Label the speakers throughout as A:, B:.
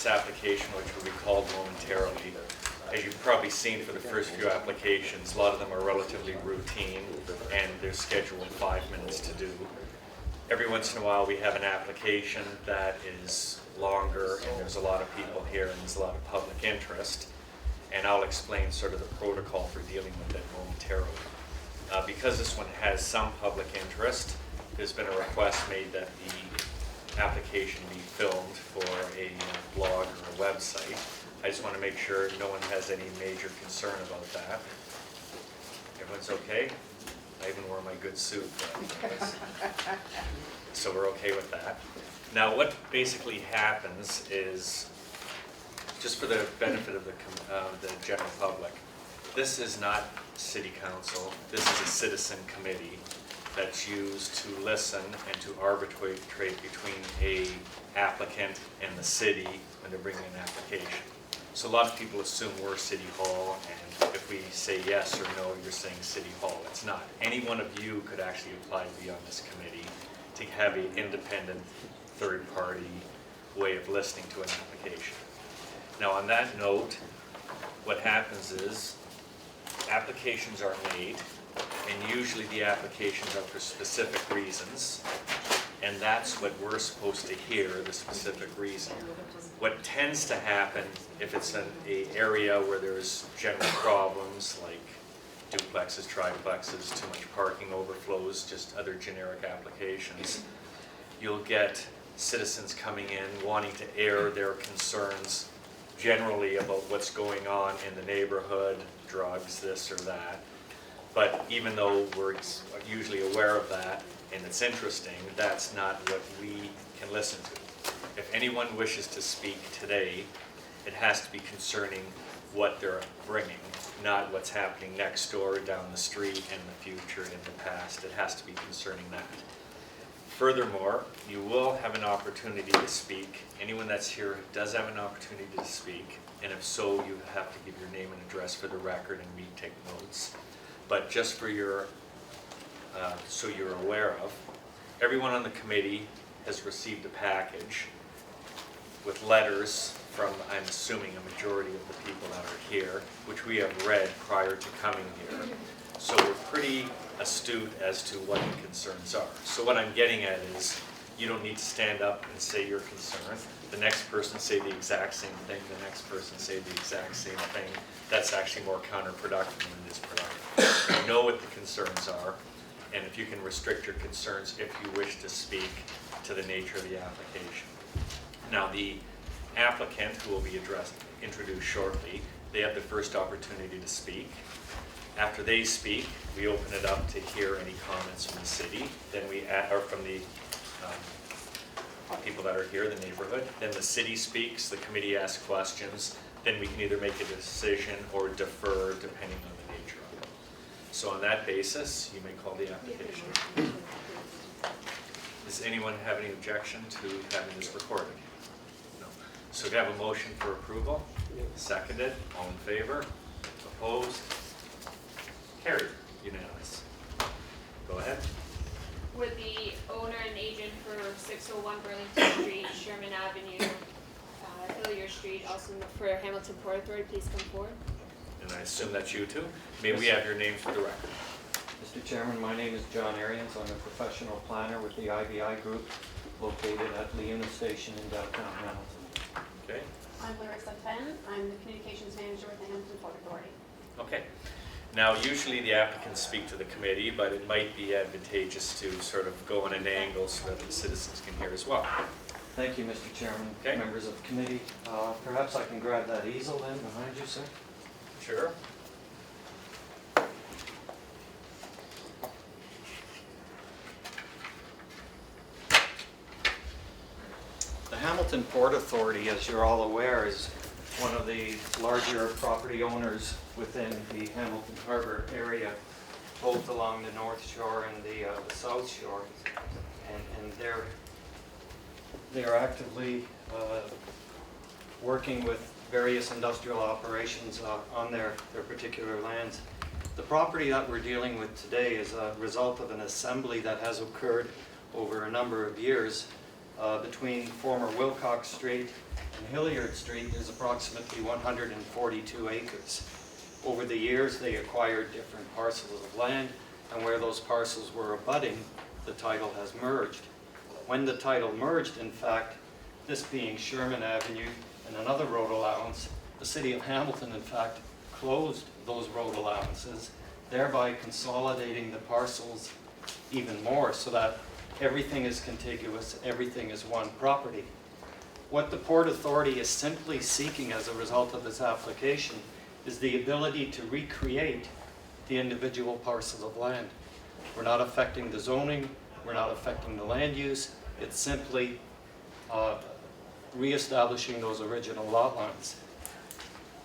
A: this application, which will be called momentarily. As you've probably seen for the first few applications, a lot of them are relatively routine and they're scheduled 5 minutes to do. Every once in a while we have an application that is longer and there's a lot of people here and there's a lot of public interest. And I'll explain sort of the protocol for dealing with it momentarily. Because this one has some public interest, there's been a request made that the application be filmed for a blog or a website. I just want to make sure no one has any major concern about that. Everyone's okay? I even wore my good suit for this. So we're okay with that. Now what basically happens is, just for the benefit of the general public, this is not city council. This is a citizen committee that's used to listen and to arbitrate between a applicant and the city when they're bringing an application. So a lot of people assume we're City Hall, and if we say yes or no, you're saying City Hall. It's not. Any one of you could actually apply to be on this committee to have an independent third-party way of listening to an application. Now on that note, what happens is applications are made, and usually the applications are for specific reasons, and that's what we're supposed to hear, the specific reason. What tends to happen if it's an area where there's general problems like duplexes, triplexes, too much parking overflows, just other generic applications, you'll get citizens coming in wanting to air their concerns generally about what's going on in the neighborhood, drugs, this or that. But even though we're usually aware of that and it's interesting, that's not what we can listen to. If anyone wishes to speak today, it has to be concerning what they're bringing, not what's happening next door, down the street, in the future, in the past. It has to be concerning that. Furthermore, you will have an opportunity to speak. Anyone that's here does have an opportunity to speak, and if so, you have to give your name and address for the record, and we take notes. But just for your, so you're aware of, everyone on the committee has received a package with letters from, I'm assuming, a majority of the people that are here, which we have read prior to coming here. So we're pretty astute as to what the concerns are. So what I'm getting at is, you don't need to stand up and say your concern. The next person say the exact same thing, the next person say the exact same thing. That's actually more counterproductive than it is productive. You know what the concerns are, and if you can restrict your concerns if you wish to speak to the nature of the application. Now the applicant, who will be introduced shortly, they have the first opportunity to speak. After they speak, we open it up to hear any comments from the city, then or from the people that are here, the neighborhood. Then the city speaks, the committee asks questions, then we can either make a decision or defer depending on the nature of it. So on that basis, you may call the application. Does anyone have any objection to having this recorded? No. So we have a motion for approval. Seconded. All in favor? Opposed? Carried. Unanimous. Go ahead.
B: Would the owner and agent for 601 Burlington Street, Sherman Avenue, Hillier Street, also for Hamilton Port Authority, please come forward?
A: And I assume that's you too? May we have your names for the record?
C: Mr. Chairman, my name is John Arians. I'm a professional planner with the IBI Group located at Leuna Station in downtown Hamilton.
A: Okay.
D: I'm Larissa Fenn. I'm the Communications Manager with the Hamilton Port Authority.
A: Okay. Now, usually the applicants speak to the committee, but it might be advantageous to sort of go on an angle so that the citizens can hear as well.
C: Thank you, Mr. Chairman,
A: Okay.
C: members of the committee. Perhaps I can grab that easel then behind you, sir.
A: Sure.
C: The Hamilton Port Authority, as you're all aware, is one of the larger property owners within the Hamilton Harbor area, both along the North Shore and the South Shore. And they're actively working with various industrial operations on their particular lands. The property that we're dealing with today is a result of an assembly that has occurred over a number of years between former Wilcox Street and Hilliard Street is approximately 142 acres. Over the years, they acquired different parcels of land, and where those parcels were abutting, the title has merged. When the title merged, in fact, this being Sherman Avenue and another road allowance, the city of Hamilton, in fact, closed those road allowances, thereby consolidating the parcels even more so that everything is contiguous, everything is one property. What the Port Authority is simply seeking as a result of this application is the ability to recreate the individual parcels of land. We're not affecting the zoning, we're not affecting the land use, it's simply reestablishing those original lot lines.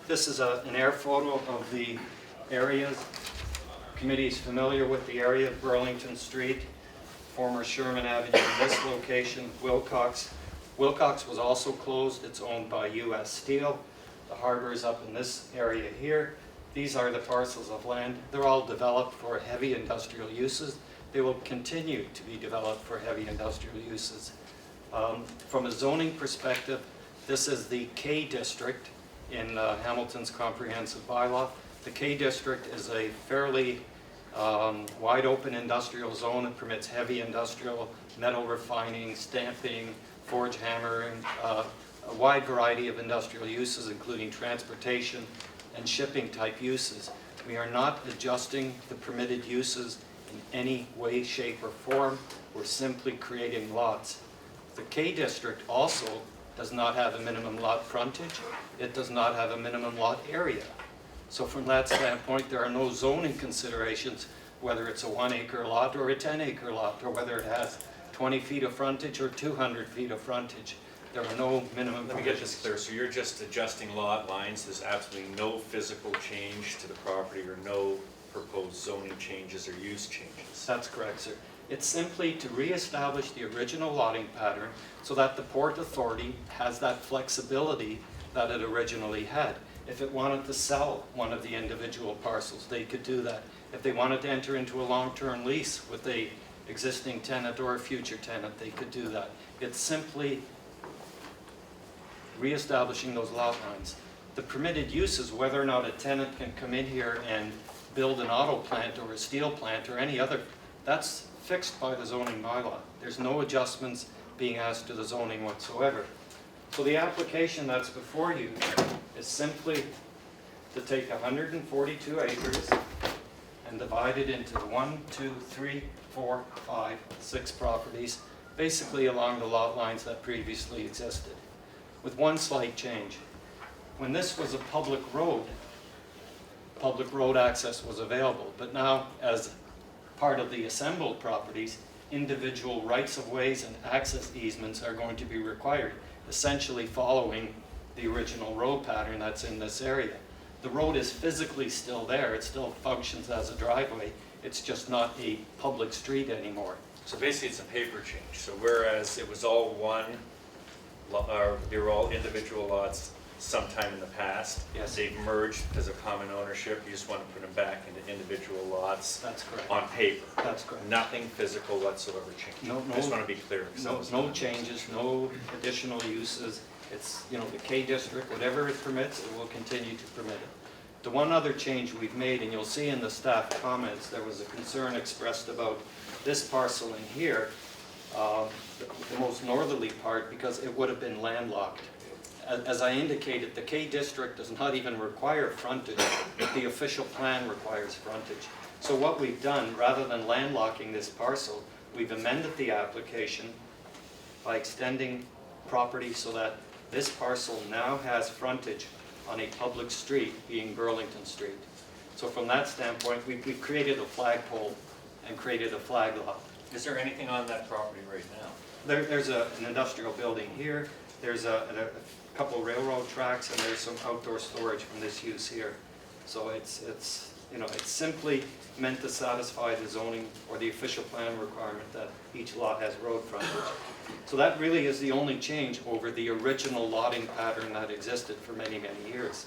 C: This is an air photo of the areas. Committee is familiar with the area of Burlington Street, former Sherman Avenue in this location, Wilcox. Wilcox was also closed, it's owned by US Steel. The harbor is up in this area here. These are the parcels of land. They're all developed for heavy industrial uses. They will continue to be developed for heavy industrial uses. From a zoning perspective, this is the K district in Hamilton's comprehensive bylaw. The K district is a fairly wide open industrial zone. It permits heavy industrial, metal refining, stamping, forge hammering, a wide variety of industrial uses, including transportation and shipping type uses. We are not adjusting the permitted uses in any way, shape, or form. We're simply creating lots. The K district also does not have a minimum lot frontage. It does not have a minimum lot area. So from that standpoint, there are no zoning considerations, whether it's a 1 acre lot or a 10 acre lot, or whether it has 20 feet of frontage or 200 feet of frontage. There are no minimum
A: Let me get this clear, so you're just adjusting lot lines, there's absolutely no physical change to the property or no proposed zoning changes or use changes?
C: That's correct, sir. It's simply to reestablish the original lotting pattern so that the Port Authority has that flexibility that it originally had. If it wanted to sell one of the individual parcels, they could do that. If they wanted to enter into a long-term lease with a existing tenant or a future tenant, they could do that. It's simply reestablishing those lot lines. The permitted uses, whether or not a tenant can come in here and build an auto plant or a steel plant or any other, that's fixed by the zoning bylaw. There's no adjustments being asked to the zoning whatsoever. So the application that's before you is simply to take 142 acres and divide it into 1, 2, 3, 4, 5, 6 properties, basically along the lot lines that previously existed, with one slight change. When this was a public road access was available, but now as part of the assembled properties, individual rights-of-ways and access easements are going to be required, essentially following the original road pattern that's in this area. The road is physically still there, it still functions as a driveway, it's just not a public street anymore.
A: So basically it's a paper change, so whereas it was all one, or they were all individual lots sometime in the past.
C: Yes.
A: They've merged because of common ownership, you just want to put them back into individual lots.
C: That's correct.
A: On paper.
C: That's correct.
A: Nothing physical whatsoever changed.
C: No,
A: I just want to be clear. 'Cause that was
C: No
A: not-
C: changes, no additional uses. It's, you know, the K district, whatever it permits, it will continue to permit it. The one other change we've made, and you'll see in the staff comments, there was a concern expressed about this parcel in here, the most northerly part, because it would have been landlocked. As I indicated, the K district does not even require frontage, but the official plan requires frontage. So what we've done, rather than landlocking this parcel, we've amended the application by extending property so that this parcel now has frontage on a public street, being Burlington Street. So from that standpoint, we've created a flagpole and created a flag lot.
A: Is there anything on that property right now?
C: There's an industrial building here, there's a couple railroad tracks, and there's some outdoor storage from this use here. So it's you know, it's simply meant to satisfy the zoning or the official plan requirement that each lot has road frontage. So that really is the only change over the original lotting pattern that existed for many, many years.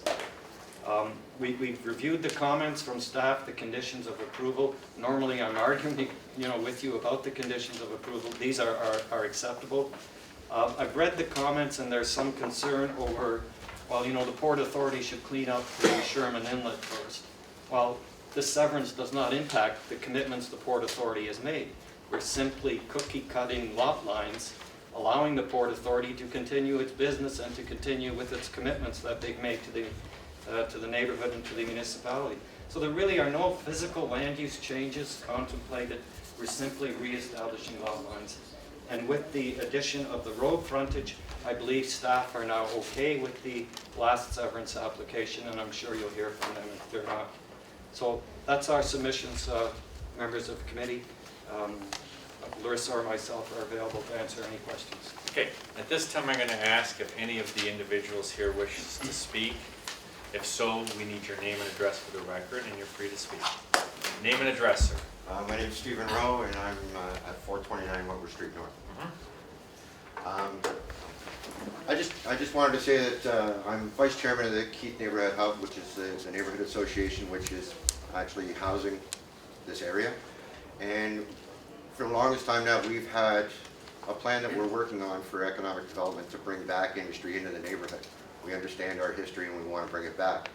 C: We've reviewed the comments from staff, the conditions of approval. Normally I'm arguing, you know, with you about the conditions of approval. These are acceptable. I've read the comments and there's some concern over, well, you know, the Port Authority should clean up the Sherman Inlet first. Well, this severance does not impact the commitments the Port Authority has made. We're simply cookie cutting lot lines, allowing the Port Authority to continue its business and to continue with its commitments that they've made to the neighborhood and to the municipality. So there really are no physical land use changes contemplated. We're simply reestablishing lot lines. And with the addition of the road frontage, I believe staff are now okay with the last severance application, and I'm sure you'll hear from them if they're not. So that's our submissions, members of the committee. Larissa or myself are available to answer any questions.
A: Okay, at this time I'm going to ask if any of the individuals here wishes to speak. If so, we need your name and address for the record, and you're free to speak. Name and address, sir.
E: My name is Stephen Rowe, and I'm at 429 Woodward Street North. I just wanted to say that I'm vice chairman of the Keith Neighborhood Hub, which is the neighborhood association which is actually housing this area. And for the longest time now, we've had a plan that we're working on for economic development to bring back industry into the neighborhood. We understand our history and we want to bring it back.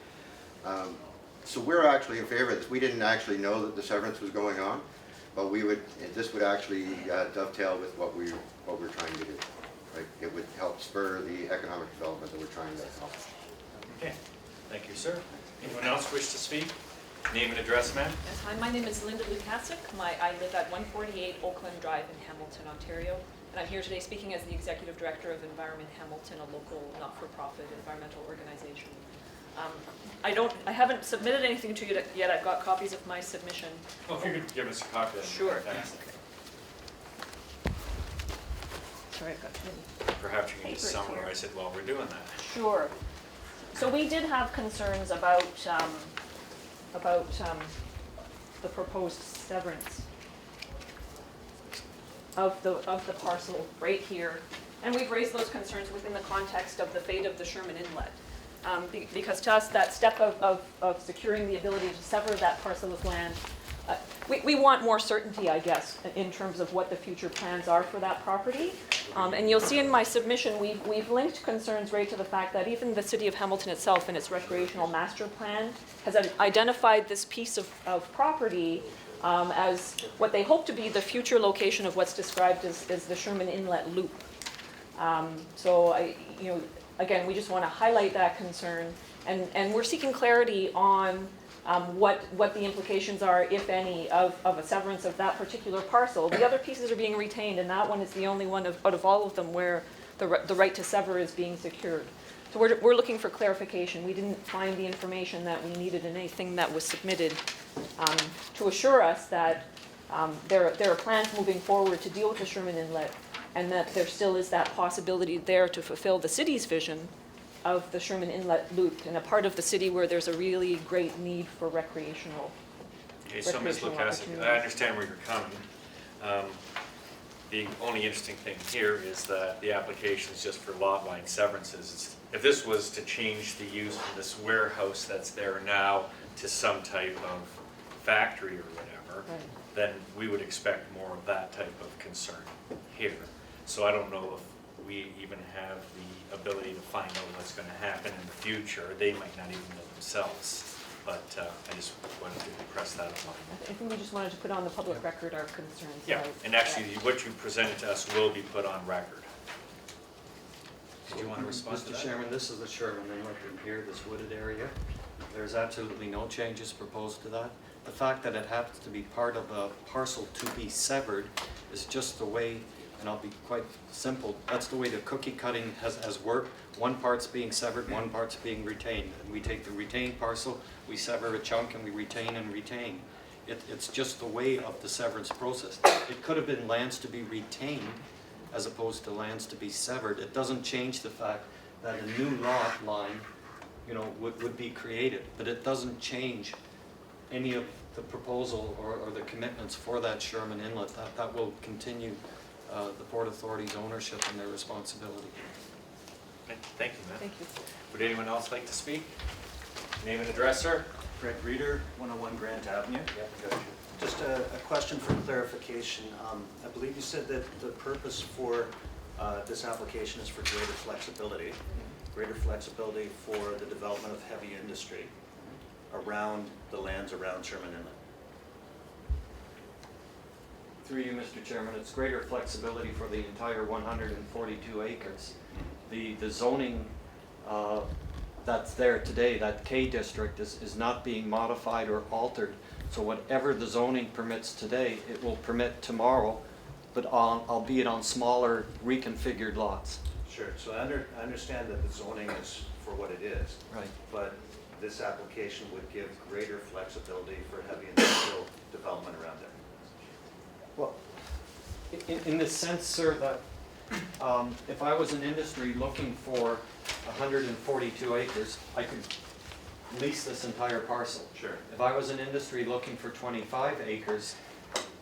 E: So we're actually in favor of this. We didn't actually know that the severance was going on, but this would actually dovetail with what we're trying to do. Right? It would help spur the economic development that we're trying to accomplish.
A: Okay, thank you, sir. Anyone else wish to speak? Name and address, ma'am.
F: Yes, hi, my name is Linda Lukasik. I live at 148 Oakland Drive in Hamilton, Ontario. And I'm here today speaking as the Executive Director of Environment Hamilton, a local not-for-profit environmental organization. I haven't submitted anything to you yet. I've got copies of my submission.
A: Well, if you could give us a copy of that.
F: Sure.
A: Fantastic.
F: Sorry, I've got too many.
A: Perhaps you can just
F: Papers here.
A: summarize it while we're doing that.
F: Sure. So we did have concerns about the proposed severance of the parcel right here. And we've raised those concerns within the context of the fate of the Sherman Inlet. Because to us, that step of securing the ability to sever that parcel of land, we want more certainty, I guess, in terms of what the future plans are for that property. And you'll see in my submission, we've linked concerns right to the fact that even the City of Hamilton itself in its recreational master plan has identified this piece of property as what they hope to be the future location of what's described as the Sherman Inlet Loop. Again, we just want to highlight that concern, and we're seeking clarity on what the implications are, if any, of a severance of that particular parcel. The other pieces are being retained, and that one is the only one out of all of them where the right to sever is being secured. So we're looking for clarification. We didn't find the information that we needed in anything that was submitted to assure us that there are plans moving forward to deal with the Sherman Inlet, and that there still is that possibility there to fulfill the city's vision of the Sherman Inlet Loop in a part of the city where there's a really great need for recreational.
A: Okay, so Ms.
F: Recreational
A: Lukasik,
F: opportunities.
A: I understand where you're coming. The only interesting thing here is that the application is just for lot line severances. If this was to change the use of this warehouse that's there now to some type of factory or whatever,
F: Right.
A: then we would expect more of that type of concern here. So I don't know if we even have the ability to find out what's going to happen in the future. They might not even know themselves, but I just wanted to impress that upon you.
F: I think we just wanted to put on the public record our concerns.
A: Yeah,
F: about
A: and actually,
F: that.
A: what you presented to us will be put on record. Did you want to respond to
C: Mr.
A: that?
C: Chairman, this is the Sherman Inlet in here, this wooded area. There's absolutely no changes proposed to that. The fact that it happens to be part of a parcel to be severed is just the way, and I'll be quite simple, that's the way the cookie cutting has worked. One part's being severed, one part's being retained. And we take the retained parcel, we sever a chunk, and we retain and retain. It's just the way of the severance process. It could have been lands to be retained as opposed to lands to be severed. It doesn't change the fact that a new lot line, would be created, but it doesn't change any of the proposal or the commitments for that Sherman Inlet. That will continue the Port Authority's ownership and their responsibility.
A: Okay, thank you, ma'am.
F: Thank you.
A: Would anyone else like to speak? Name and address, sir?
G: Greg Reeder, 101 Grant Avenue. Just a question for clarification. I believe you said that the purpose for This application is for greater flexibility for the development of heavy industry around the lands around Sherman Inlet.
C: Through you, Mr. Chairman, it's greater flexibility for the entire 142 acres. The zoning that's there today, that K district, is not being modified or altered. So whatever the zoning permits today, it will permit tomorrow, but albeit on smaller reconfigured lots.
G: Sure, so I understand that the zoning is for what it is.
C: Right.
G: But this application would give greater flexibility for heavy industrial development around there.
C: Well, in the sense, sir, that if I was an industry looking for 142 acres, I could lease this entire parcel.
G: Sure.
C: If I was an industry looking for 25 acres,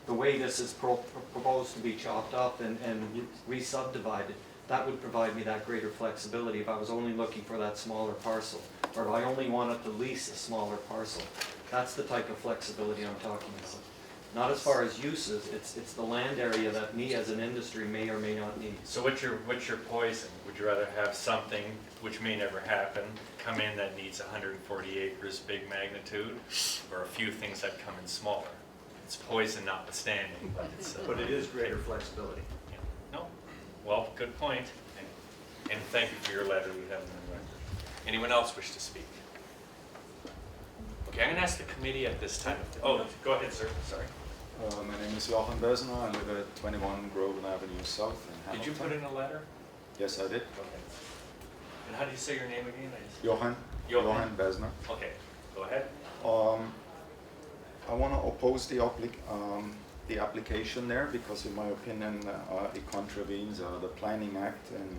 C: the way this is proposed to be chopped up and re-subdivided, that would provide me that greater flexibility if I was only looking for that smaller parcel, or if I only wanted to lease a smaller parcel. That's the type of flexibility I'm talking about. Not as far as uses, it's the land area that me as an industry may or may not need.
A: So what's your poison? Would you rather have something, which may never happen, come in that needs 140 acres, big magnitude, or a few things that come in smaller? It's poison notwithstanding, but it's...
G: But it is greater flexibility.
A: Yeah. No, well, good point. And thank you for your letter. We have it in record. Anyone else wish to speak? Okay, I'm going to ask the committee at this time. Oh, go ahead, sir. Sorry.
H: My name is Johan Besner. I live at 21 Groveland Avenue South in Hamilton.
A: Did you put in a letter?
H: Yes, I did.
A: Okay. And how do you say your name again?
H: Johan.
A: Johan.
H: Besner.
A: Okay, go ahead.
H: I want to oppose the application there because, in my opinion, it contravenes the Planning Act, and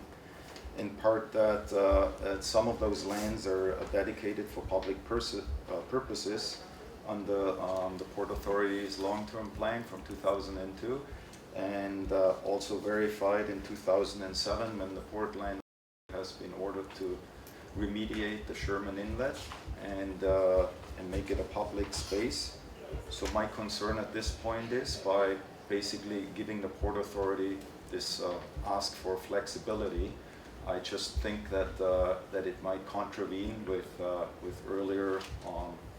H: in part that some of those lands are dedicated for public purposes under the Port Authority's long-term plan from 2002, and also verified in 2007 when the Port Land has been ordered to remediate the Sherman Inlet and make it a public space. So my concern at this point is, by basically giving the Port Authority this ask for flexibility, I just think that it might contravene with earlier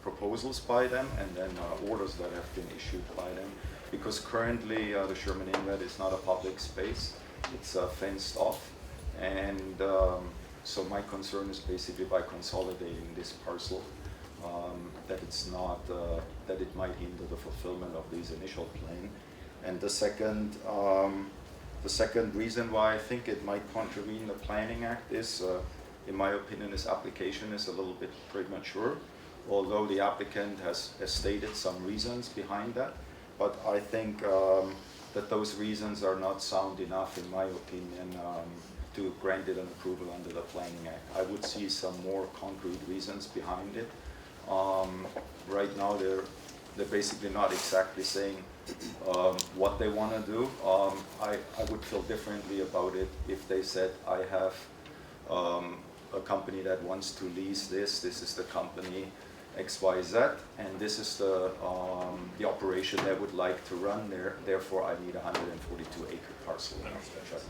H: proposals by them, and then orders that have been issued by them. Because currently the Sherman Inlet is not a public space; it's fenced off, and so my concern is basically by consolidating this parcel, that it's not that it might hinder the fulfillment of these initial plan. And the second reason why I think it might contravene the Planning Act is, in my opinion, this application is a little bit premature, although the applicant has stated some reasons behind that. But I think that those reasons are not sound enough, in my opinion, to grant it an approval under the Planning Act. I would see some more concrete reasons behind it. Right now, they're basically not exactly saying what they want to do. I would feel differently about it if they said, I have a company that wants to lease this is the company XYZ, and this is the operation they would like to run there, therefore I need a 142 acre parcel.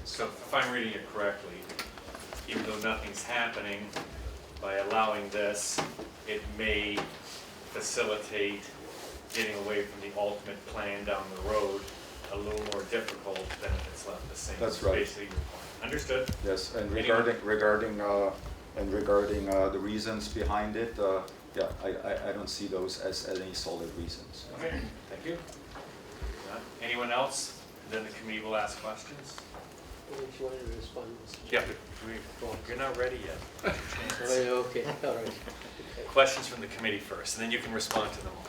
A: So if I'm reading it correctly, even though nothing's happening, by allowing this, it may facilitate getting away from the ultimate plan down the road a little more difficult than if it's left the same.
H: That's right.
A: Basically your point. Understood?
H: Yes, and
A: Anyone?
H: regarding the reasons behind it, yeah, I don't see those as any solid reasons.
A: Okay, thank you. Anyone else? Then the committee will ask questions.
I: If you wanted to respond, Mr.
A: Yeah,
I: Chairman.
A: you're not ready yet.
I: Okay, all right.
A: Questions from the committee first, and then you can respond to them all.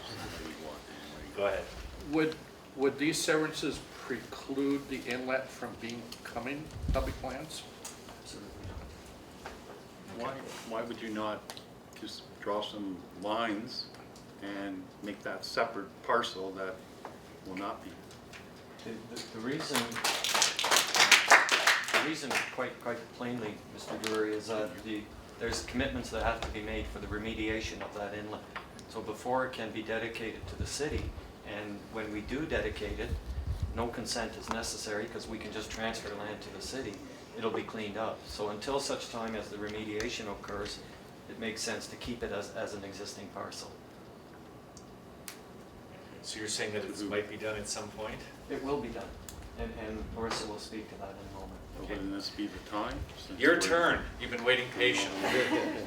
A: Go ahead.
J: Would these severances preclude the inlet from becoming public lands?
K: Why would you not just draw some lines and make that separate parcel that will not be?
C: The reason quite plainly, Mr. Drury, is that there's commitments that have to be made for the remediation of that inlet. So before it can be dedicated to the city, and when we do dedicate it, no consent is necessary because we can just transfer land to the city. it'll be cleaned up. So until such time as the remediation occurs, it makes sense to keep it as an existing parcel.
A: So you're saying that it might be done at some point?
C: It will be done, and Marissa will speak to that in a moment.
K: Wouldn't this be the time? since
A: Your
K: we're-
A: turn. You've been waiting patiently.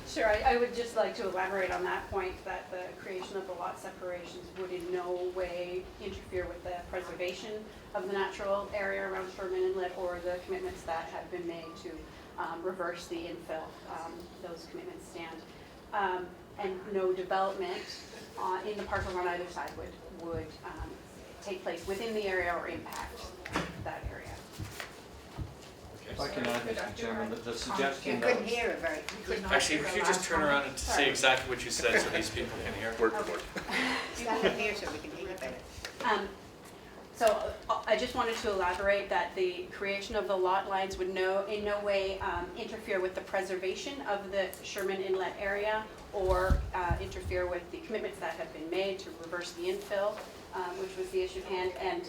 D: Sure, I would just like to elaborate on that point, that the creation of the lot separations would in no way interfere with the preservation of the natural area around Sherman Inlet or the commitments that have been made to reverse the infill. Those commitments stand. And no development in the parcels on either side would take place within the area or impact that area.
C: If I can add, Mr. Chairman, the suggestion
L: You
C: that
L: couldn't hear it very, you couldn't
A: Actually, if you just turn around and say exactly what you said so these people can hear.
L: stand up here so we can hear you better.
D: So I just wanted to elaborate that the creation of the lot lines would in no way interfere with the preservation of the Sherman Inlet area or interfere with the commitments that have been made to reverse the infill, which was the issue at hand, and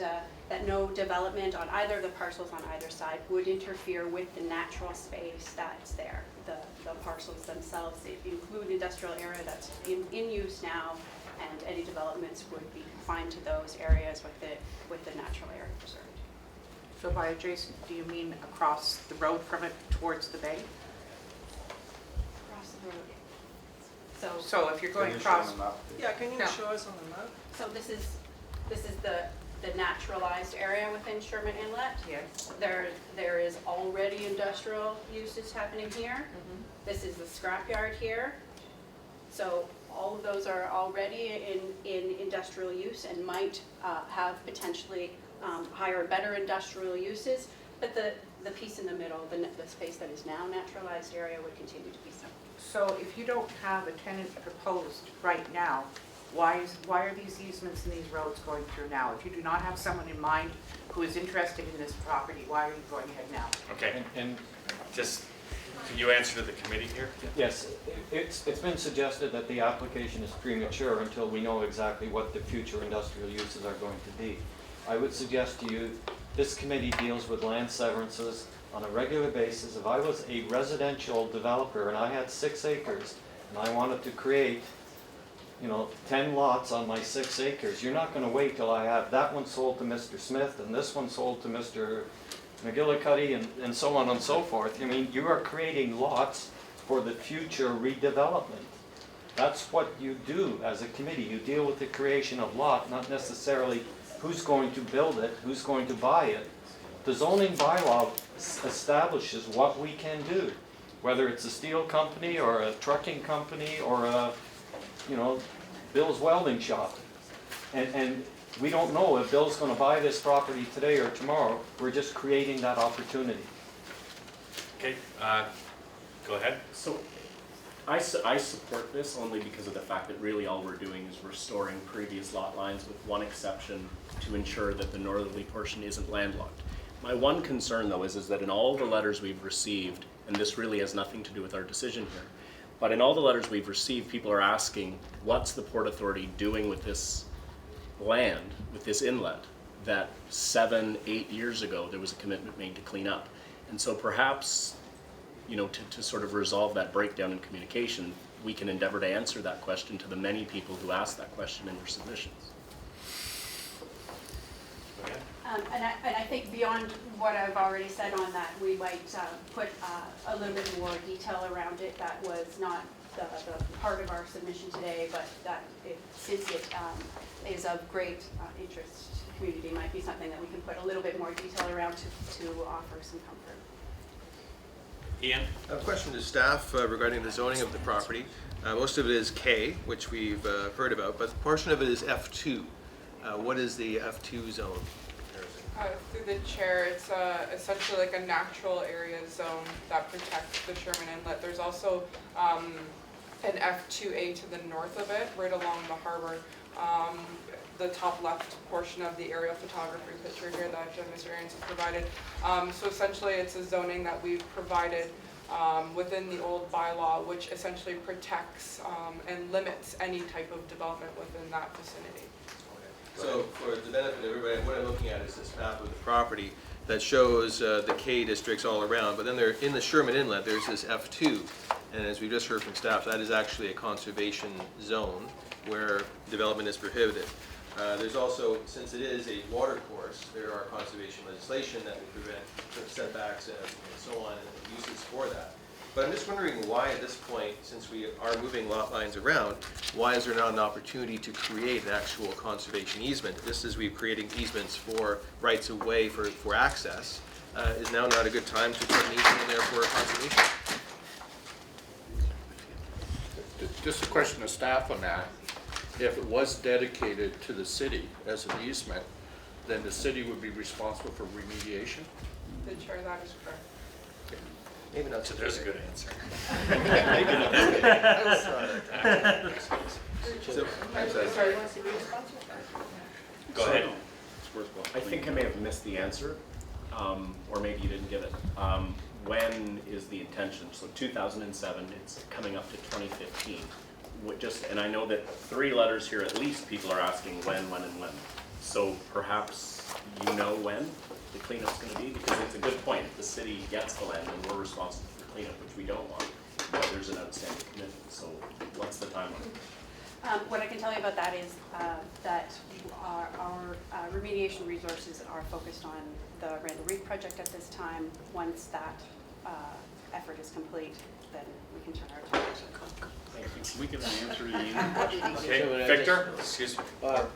D: that no development on either of the parcels on either side would interfere with the natural space that's there. The parcels themselves include industrial area that's in use now, and any developments would be confined to those areas with the natural area preserved.
L: So by adjacent, do you mean across the road from it towards the bay?
D: Across the road.
L: So if you're going
H: Can you show
L: across,
H: them up?
I: Yeah, can you
L: No.
I: show us on the map?
D: So this is the naturalized area within Sherman Inlet.
L: yes,
D: There is already industrial uses happening here. This is the scrapyard here. So all of those are already in industrial use and might have potentially higher, better industrial uses. But the piece in the middle, the space that is now naturalized area would continue to be so.
L: so if you don't have a tenant proposed right now, why are these easements and these roads going through now? If you do not have someone in mind who is interested in this property, why are you going ahead now?
A: Okay,
C: And
A: just, can you answer to the committee here?
C: yes, it's been suggested that the application is premature until we know exactly what the future industrial uses are going to be. I would suggest to you, this committee deals with land severances on a regular basis. If I was a residential developer and I had 6 acres and I wanted to create 10 lots on my 6 acres, you're not going to wait till I have that one sold to Mr. Smith and this one sold to Mr. McGillicuddy and so on and so forth. I mean, you are creating lots for the future redevelopment. That's what you do as a committee. You deal with the creation of lot, not necessarily who's going to build it, who's going to buy it. The zoning bylaw establishes what we can do, whether it's a steel company or a trucking company or a Bill's welding shop. And we don't know if Bill's going to buy this property today or tomorrow. We're just creating that opportunity.
A: Okay, go ahead.
M: So I support this only because of the fact that really all we're doing is restoring previous lot lines with one exception to ensure that the northerly portion isn't landlocked. My one concern though is that in all the letters we've received, and this really has nothing to do with our decision here, but in all the letters we've received, people are asking, what's the Port Authority doing with this land, with this inlet, that 7-8 years ago there was a commitment made to clean up? And so perhaps, to sort of resolve that breakdown in communication, we can endeavor to answer that question to the many people who asked that question in their submissions.
A: Go ahead.
D: And I think beyond what I've already said on that, we might put a little bit more detail around it that was not the part of our submission today, but that since it is of great interest to the community, might be something that we can put a little bit more detail around to offer some comfort.
A: Ian?
N: A question to staff regarding the zoning of the property. Most of it is K, which we've heard about, but a portion of it is F2. What is the F2 zone?
O: Through the chair, it's essentially like a natural area zone that protects the Sherman Inlet. There's also an F2A to the north of it, right along the harbor. The top left portion of the aerial photography picture here that Mr. Variances provided. So essentially it's a zoning that we've provided within the old bylaw, which essentially protects and limits any type of development within that vicinity.
N: So for the benefit of everybody, what I'm looking at is this map of the property. that shows the K districts all around, but then there, in the Sherman Inlet, there's this F2. And as we just heard from staff, that is actually a conservation zone where development is prohibited. There's also, since it is a water course, there are conservation legislation that will prevent setbacks and so on, and uses for that. But I'm just wondering why at this point, since we are moving lot lines around, why is there not an opportunity to create an actual conservation easement? Just as we're creating easements for rights of way for access, is now not a good time to put an easement in there for conservation?
J: Just a question of staff on that. If it was dedicated to the city as an easement, then the city would be responsible for remediation?
O: The chair, that is correct.
N: Maybe not so
A: There's a good answer.
N: So,
O: I'm sorry.
A: Go ahead.
M: I think I may have missed the answer, or maybe you didn't get it. When is the intention? So 2007, it's coming up to 2015. And I know that 3 letters here, at least, people are asking when, and when. So perhaps you know when the cleanup's going to be? Because it's a good point. If the city gets the land, then we're responsible for cleanup, which we don't want. But there's an outstanding commitment. So what's the timeline?
D: What I can tell you about that is that our remediation resources are focused on the Randall Reef project at this time. Once that effort is complete, then we can turn our attention.
K: Can we get an answer to the email?
A: Okay, Victor, excuse me.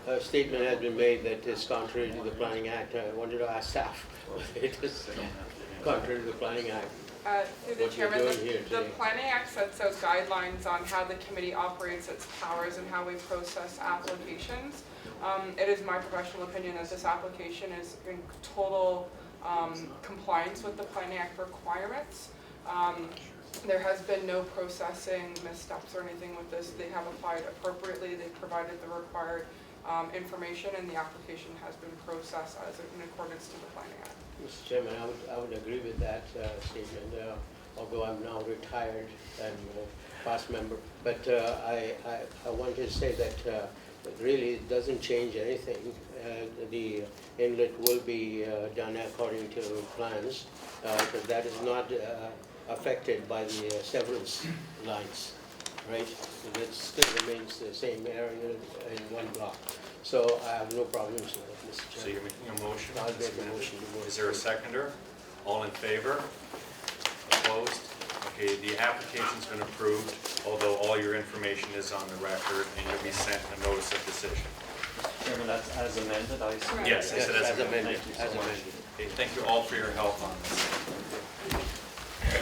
I: A statement has been made that is contrary to the Planning Act. I wanted to ask staff whether it is contrary to the Planning Act.
O: Through the
I: What you're
O: chairman,
I: doing here
O: the
I: today.
O: Planning Act sets out guidelines on how the committee operates its powers and how we process applications. It is my professional opinion that this application is in total compliance with the Planning Act requirements. There has been no processing missteps or anything with this. They have applied appropriately. They've provided the required information, and the application has been processed as in accordance to the Planning Act.
I: Mr. Chairman, I would agree with that statement, although I'm now retired and past member. But I want to say that it really doesn't change anything. The inlet will be done according to plans, but that is not affected by the severance lines, right? It still remains the same area in one block. So I have no problems with it, Mr. Chairman.
A: So you're making a motion?
I: I'll make a motion to move
A: Is there a seconder? All in favor? Opposed? Okay, the application's been approved, although all your information is on the record, and you'll be sent a notice of decision.
C: Chairman, that's as amended, I assume?
A: Yes, I said as amended.
I: amended.
C: Thank you so
I: As
C: much.
I: amended.
A: Okay, thank you all for your help on this.